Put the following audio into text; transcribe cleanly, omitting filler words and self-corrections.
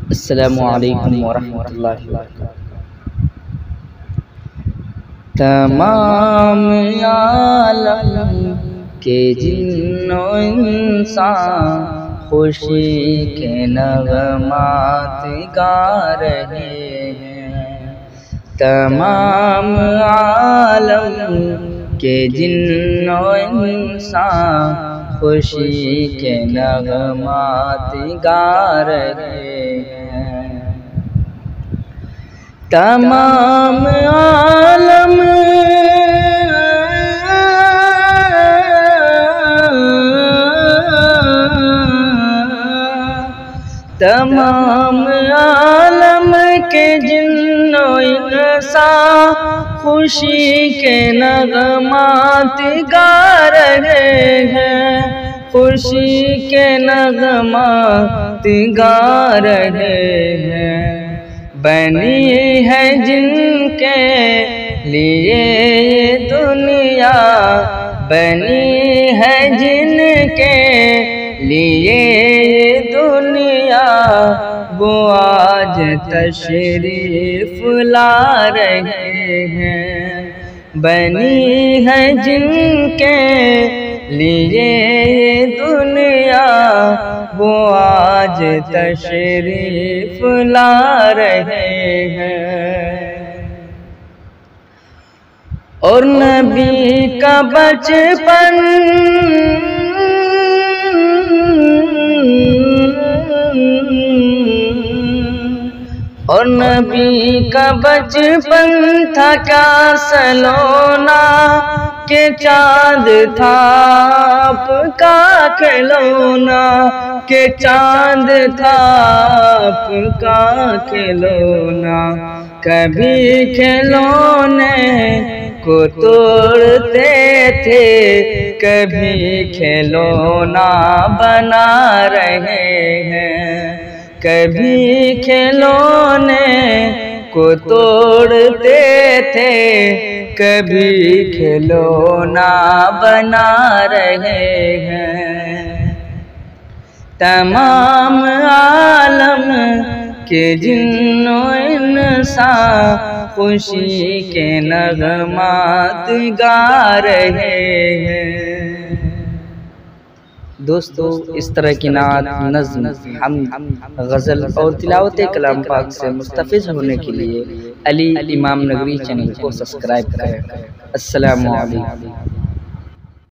अस्सलामु अलैकुम वरहमतुल्लाहि वबरकातुहू। तमाम आलम के जिन्नो इंसान खुशी के नगमात गा रहे हैं। तमाम आलम के जिन्नो इंसान खुशी के नगमात गा रहे हैं। तमाम आलम तमाम आलम के जिन्नो इंसान खुशी के नगमात गा रहे हैं। खुशी के नगमात गा रहे हैं। बनी है जिनके लिए ये दुनिया, बनी है जिनके लिए ये दुनिया, वो आज तशरीफ ला रहे हैं। बनी है जिनके लिए ये दुनिया, वो आज तशरीफ ला रहे हैं। और नबी का बचपन और नबी का बचपन था क्या सलोना, के चाँद था आपका खिलौना, के चाँद था आपका खिलौना। कभी खिलौने को तोड़ते थे, कभी खिलौना बना रहे हैं। कभी खिलौने को तोड़ते थे, कभी खिलौना बना रहे हैं। तमाम आलम के जिन्नो इंसान खुशी के नगमात गा रहे हैं। दोस्तों, इस तरह की नात, नज़्म, हमद, गज़ल और तिलावत कलाम पाक से मुस्तफ़िज़ होने के लिए अली इमाम नगरी चैनल को सब्सक्राइब करें। अस्सलामु अलैकुम।